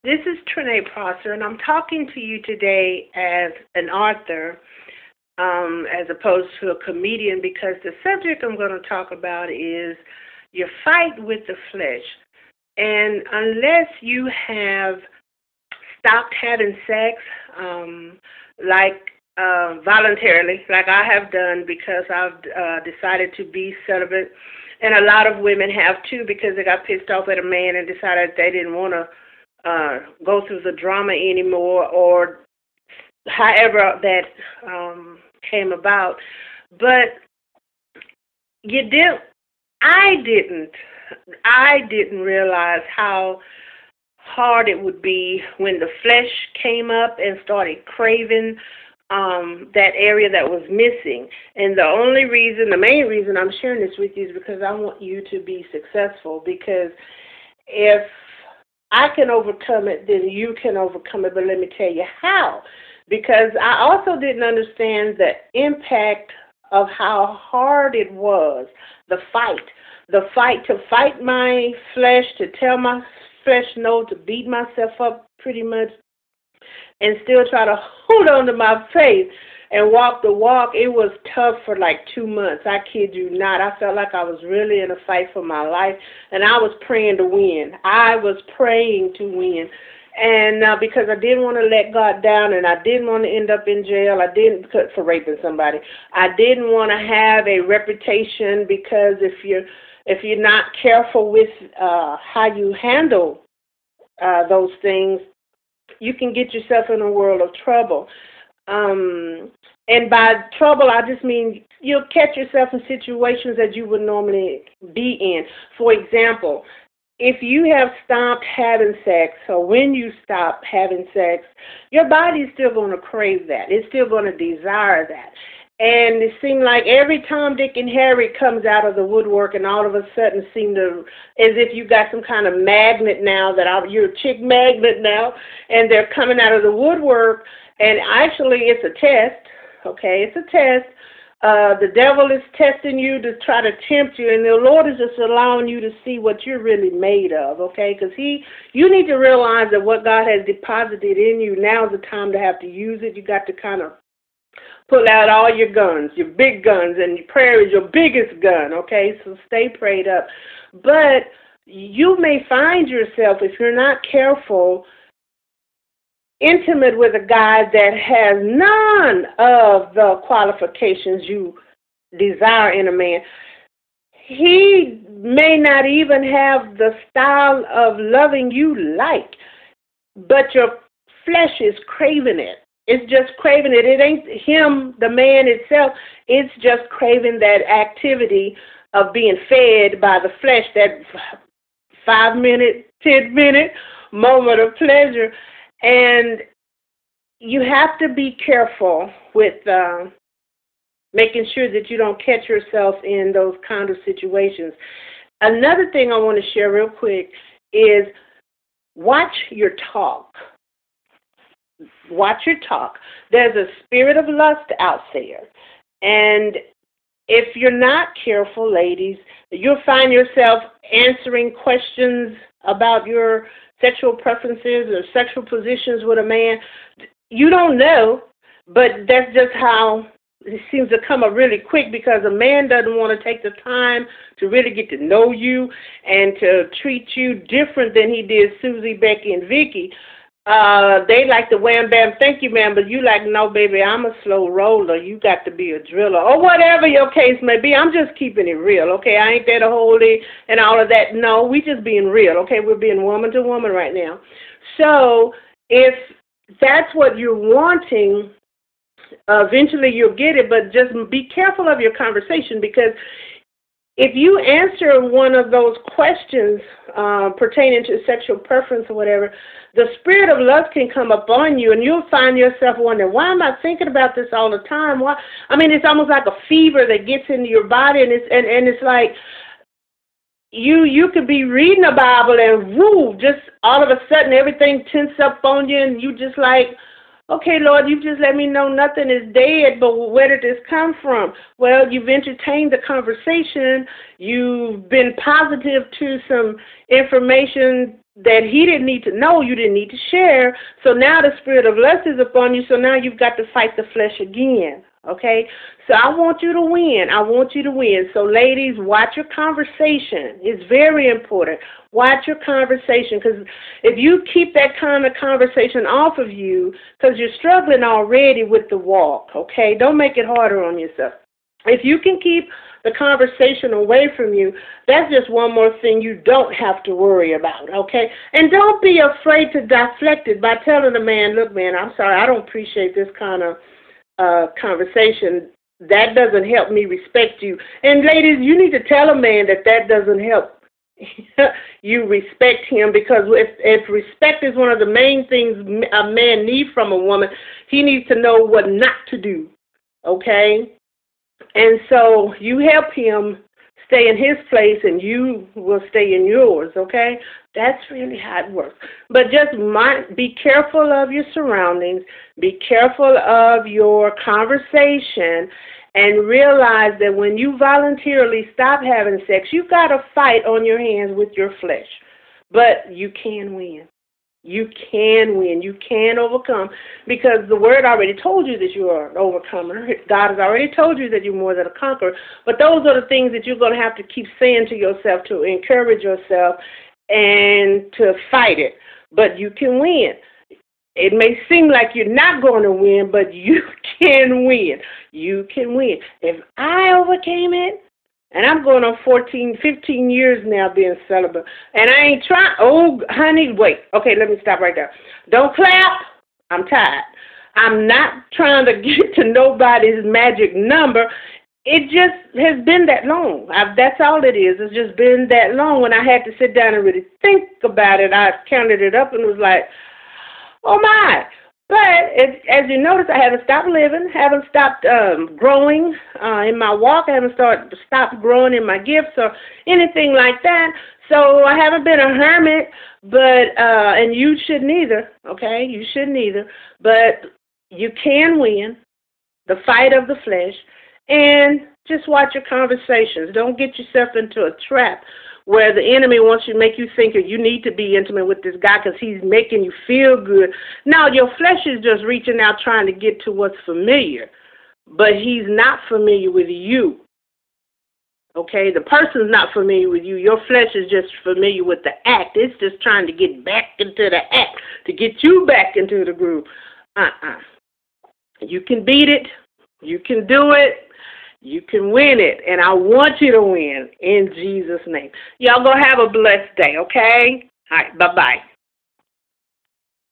This is Trinae Prosser, and I'm talking to you today as an author, as opposed to a comedian, because the subject I'm going to talk about is your fight with the flesh. And unless you have stopped having sex, like voluntarily, like I have done, because I've decided to be celibate, and a lot of women have too, because they got pissed off at a man and decided they didn't want to go through the drama anymore, or however that came about. But you did. I didn't. I didn't realize how hard it would be when the flesh came up and started craving that area that was missing. And the main reason I'm sharing this with you is because I want you to be successful. Because if I can overcome it, then you can overcome it. But let me tell you how. Because I also didn't understand the impact of how hard it was, the fight to fight my flesh, to tell my flesh no, to beat myself up pretty much, and still try to hold on to my faith and walk the walk. It was tough for like 2 months. I kid you not. I felt like I was really in a fight for my life, and I was praying to win. I was praying to win. And because I didn't want to let God down, and I didn't want to end up in jail. I didn't for raping somebody. I didn't want to have a reputation, because if you're not careful with how you handle those things, you can get yourself in a world of trouble. And by trouble, I just mean you'll catch yourself in situations that you would normally be in. For example, if you have stopped having sex, or when you stop having sex, your body is still going to crave that. It's still going to desire that. And it seemed like every Tom, Dick, and Harry comes out of the woodwork, and all of a sudden as if you got some kind of magnet now, you're a chick magnet now, and they're coming out of the woodwork. And actually, it's a test, okay? It's a test. The devil is testing you to try to tempt you, and the Lord is just allowing you to see what you're really made of, okay? Because you need to realize that what God has deposited in you, now is the time to have to use it. You got to kind of pull out all your guns, your big guns, and your prayer is your biggest gun, okay? So stay prayed up. But you may find yourself, if you're not careful, intimate with a guy that has none of the qualifications you desire in a man. He may not even have the style of loving you like, but your flesh is craving it. It's just craving it. It ain't him, the man itself. It's just craving that activity of being fed by the flesh, that 5-minute, 10-minute moment of pleasure. And you have to be careful with making sure that you don't catch yourself in those kind of situations. Another thing I want to share real quick is watch your talk. Watch your talk. There's a spirit of lust out there. And if you're not careful, ladies, you'll find yourself answering questions about your sexual preferences or sexual positions with a man. You don't know, but that's just how it seems to come up really quick, because a man doesn't want to take the time to really get to know you and to treat you different than he did Susie, Becky, and Vicky. They like the wham, bam, thank you, ma'am, but you like, no, baby, I'm a slow roller. You got to be a driller, or whatever your case may be. I'm just keeping it real, okay? I ain't there to hold it and all of that. No, we just being real, okay? We're being woman to woman right now. So if that's what you're wanting, eventually you'll get it, but just be careful of your conversation, because if you answer one of those questions pertaining to sexual preference or whatever, the spirit of lust can come upon you, and you'll find yourself wondering, why am I thinking about this all the time? Why? I mean, it's almost like a fever that gets into your body, and it's like you could be reading the Bible and woo, just all of a sudden everything tense up on you, and you just like, okay, Lord, you just let me know nothing is dead, but where did this come from? Well, you've entertained the conversation. You've been positive to some information that he didn't need to know, you didn't need to share. So now the spirit of lust is upon you, so now you've got to fight the flesh again. Okay? So I want you to win. I want you to win. So ladies, watch your conversation. It's very important. Watch your conversation, because if you keep that kind of conversation off of you, because you're struggling already with the walk, okay? Don't make it harder on yourself. If you can keep the conversation away from you, that's just one more thing you don't have to worry about, okay? And don't be afraid to deflect it by telling a man, look, man, I'm sorry, I don't appreciate this kind of conversation. That doesn't help me respect you. And ladies, you need to tell a man that that doesn't help you respect him, because if respect is one of the main things a man needs from a woman, he needs to know what not to do, okay? And so you help him stay in his place, and you will stay in yours, okay? That's really how it works. But just be careful of your surroundings, be careful of your conversation, and realize that when you voluntarily stop having sex, you've got a fight on your hands with your flesh. But you can win. You can win. You can overcome, because the Word already told you that you are an overcomer. God has already told you that you're more than a conqueror. But those are the things that you're going to have to keep saying to yourself to encourage yourself and to fight it. But you can win. It may seem like you're not going to win, but you can win. You can win. If I overcame it, and I'm going on 15 years now being celibate, and I ain't trying. Oh, honey, wait. Okay, let me stop right there. Don't clap. I'm tired. I'm not trying to get to nobody's magic number. It just has been that long. That's all it is. It's just been that long. When I had to sit down and really think about it, I counted it up and was like, oh, my. But as you notice, I haven't stopped living, haven't stopped growing in my walk, I haven't stopped growing in my gifts or anything like that. So I haven't been a hermit, but and you shouldn't either, okay? You shouldn't either. But you can win the fight of the flesh, and just watch your conversations. Don't get yourself into a trap where the enemy wants you to make you think that you need to be intimate with this guy because he's making you feel good. No, your flesh is just reaching out trying to get to what's familiar, but he's not familiar with you. Okay, the person's not familiar with you. Your flesh is just familiar with the act. It's just trying to get back into the act, to get you back into the groove. You can beat it. You can do it. You can win it, and I want you to win in Jesus' name. Y'all go have a blessed day, okay? All right, bye-bye.